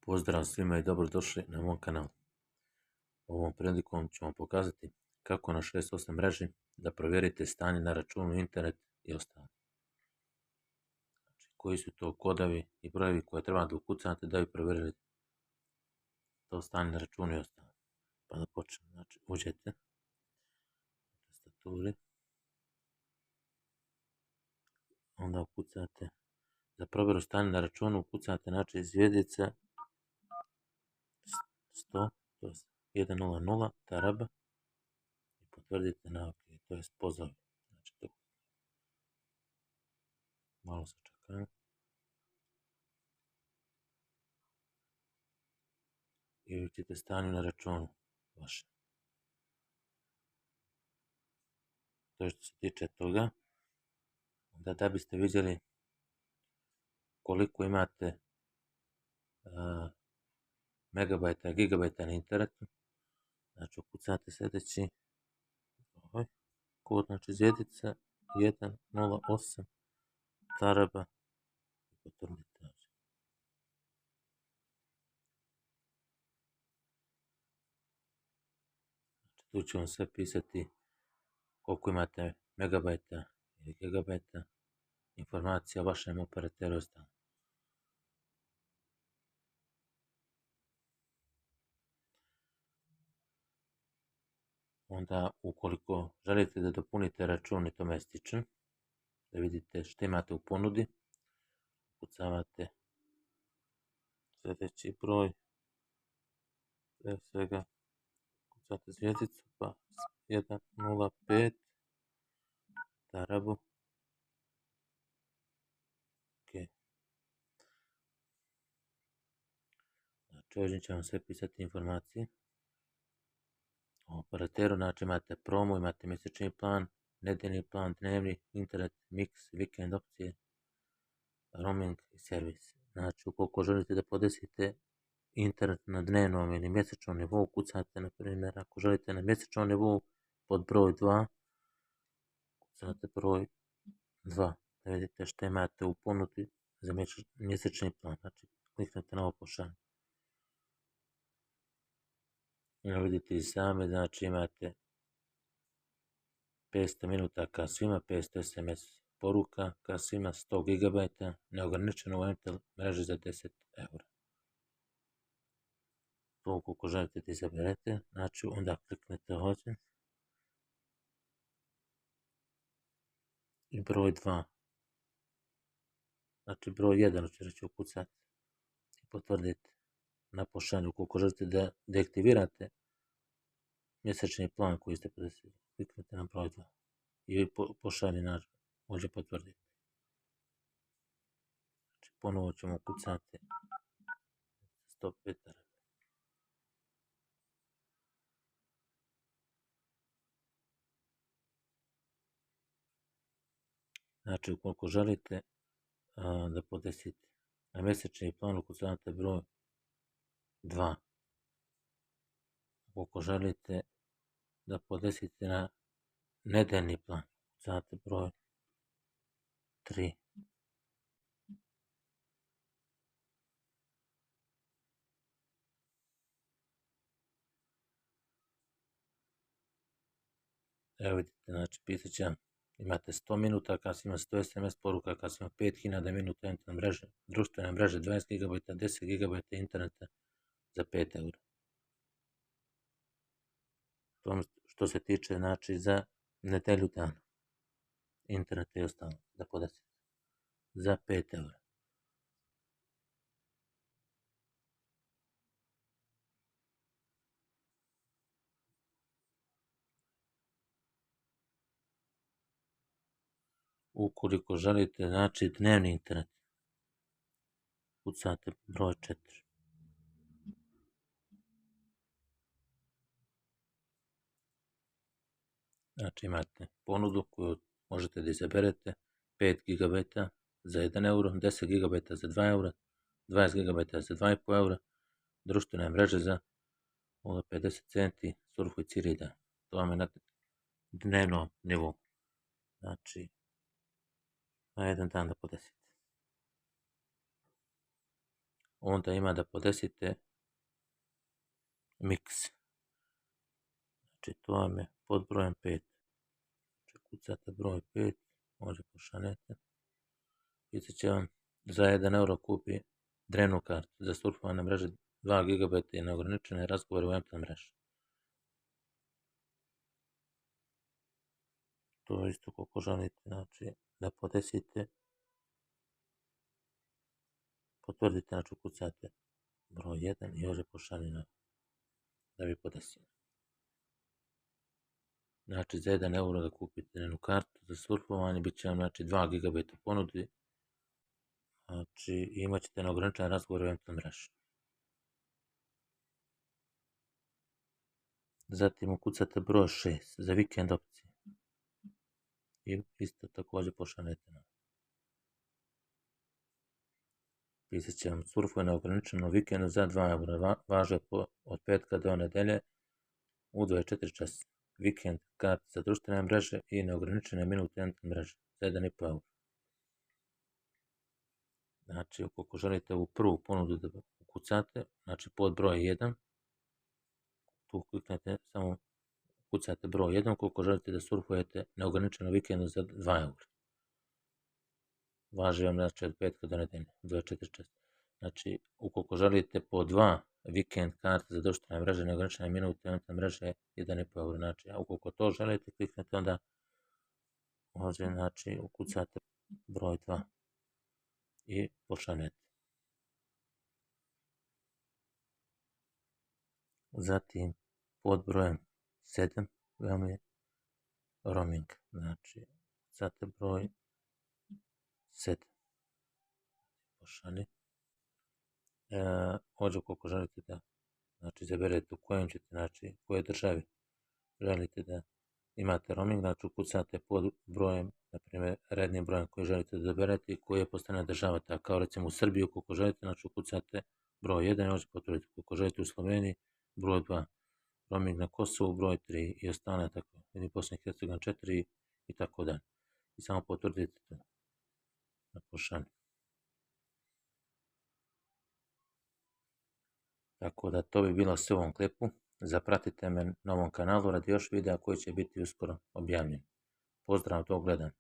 Pozdrav svima i dobrodošli na mom kanalu. Ovom prilikom ću vam pokazati kako na 68 mreži da provjerite stanje na računu, internet i ostalo. Znači, koji su to kodovi i brojevi koje treba da ukucate da bi provjerili to stanje na računu i ostalo. Pa da počnemo. Znači, uđete u tastaturi, onda ukucate za provjeru stanja na računu, ukucate znači zvjezdica 100, to je 100, taraba i potvrdite na OK, to je pozdrav. Znači, to malo sačekajmo. I vidjet ćete stanje na računu vaše. To je što se tiče toga. Da biste vidjeli koliko imate megabajta i gigabajta na internetu, znači ukucate sljedeći kod, znači zvjezdica 108 taraba i potvrdite. Tu ću vam sve pisati koliko imate megabajta ili gigabajta, informacija o vašem operateru ostalo. Onda ukoliko želite da dopunite račun i tome slično, da vidite što imate u ponudi, ukucavate sljedeći broj, prije svega ukucate zvjezdicu pa 105 tarabu. OK. Znači ovdje će vam sve pisati informacije o operateru, znači imate promo, imate mjesečni plan, nedeljni plan, dnevni, internet, mix, vikend opcije, roaming i servis. Znači ukoliko želite da podesite internet na dnevnom ili mjesečnom nivou, kucate na primjer, ako želite na mjesečnom nivou pod broj 2, kucate broj 2, da vidite što imate u ponudi za mjesečni plan. Znači kliknete na ovo pošalje. I vidite i sami, znači imate 500 minuta ka svima, 500 SMS poruka ka svima, 100 GB, neograničeno u MTEL mreži za 10 eura. To ukoliko želite da izaberete, znači onda kliknete ovdje i broj 2. Znači broj 1 ću ukucati i potvrditi na pošalju. Ukoliko želite da deaktivirate mjesečni plan koji ste podesili, kliknete na broj 2 i pošalje može potvrditi. Znači ponovo ćemo ukucati 105 taraba. Znači ukoliko želite da podesite na mjesečni plan, ukucate broj 2. Ukoliko želite da podesite na nedeljni plan, ukucate broj 3. Evo vidite, znači pisat će, imate 100 minuta, kad ima 100 SMS poruka, kad ima 5000 minuta internet mreže, društvene mreže 20 GB, 10 GB interneta za 5 eura. To što se tiče, znači, za nedelju dana. Internet i ostalo, da podesite. Za 5 eura. Ukoliko želite, znači, dnevni internet, kucate broj 4. Znači imate ponudu koju možete da izaberete, 5 GB za 1 euro, 10 GB za 2 eura, 20 GB za 2,5 eura, društvene mreže za 50 centi, surfu i cirida. To vam je na dnevnom nivou. Znači, na jedan dan da podesite. onda ima da podesite mix. Znači to vam je pod brojem 5. Znači kucate broj 5, može pošanete. Pisat će vam za 1 euro kupi drenu kartu za surfovanje mreže 2 GB i neograničene razgovore u MTN mreži. To isto koliko želite, znači da podesite, potvrdite, znači kucate broj 1 i ovdje pošaljeno da bi podesili. Znači za 1 euro da kupite jednu kartu za surfovanje, bit će vam znači 2 GB u ponudi, znači imat ćete neograničen razgovor u MTN mreži. Zatim ukucate broj 6 za vikend opcije i isto također pošaljete na. Pisat će vam surfuje neograničeno vikendu za 2 eura, važe od petka do nedelje u 24 časa. Vikend kart za društvene mreže i neograničene minute MTN mreže za 1,5 eura. Znači, ukoliko želite u prvu ponudu da ukucate, znači pod broj 1, tu kliknete, samo ukucate broj 1, ukoliko želite da surfujete neograničeno vikendu za 2 eura. Važi vam znači od petka do nedelje, 24 časa. Znači, ukoliko želite po 2 vikend karte za društvene mreže, neograničene minute MTN mreže 1,5 eura. Znači, a ukoliko to želite, kliknete onda ovdje, znači, ukucate broj 2 i pošaljete. Zatim, pod brojem 7 vam je roaming. Znači, ukucate broj 7. Pošalje. Ovdje ukoliko želite da znači izaberete u kojem ćete, znači koje državi želite da imate roaming, znači ukucate pod brojem, na primjer rednim brojem koji želite da izaberete i koji je postavljena država, tako kao recimo u Srbiji ukoliko želite, znači ukucate broj 1 i ovdje potvrdite. Ukoliko želite u Sloveniji, broj 2, roaming na Kosovu, broj 3 i ostale tako, ili Bosna i Hercegovina 4 i tako dalje. I samo potvrdite to na pošalju. Tako da to bi bilo sve u ovom klipu. Zapratite me na ovom kanalu radi još videa koji će biti uskoro objavljeni. Pozdrav, do gledanja.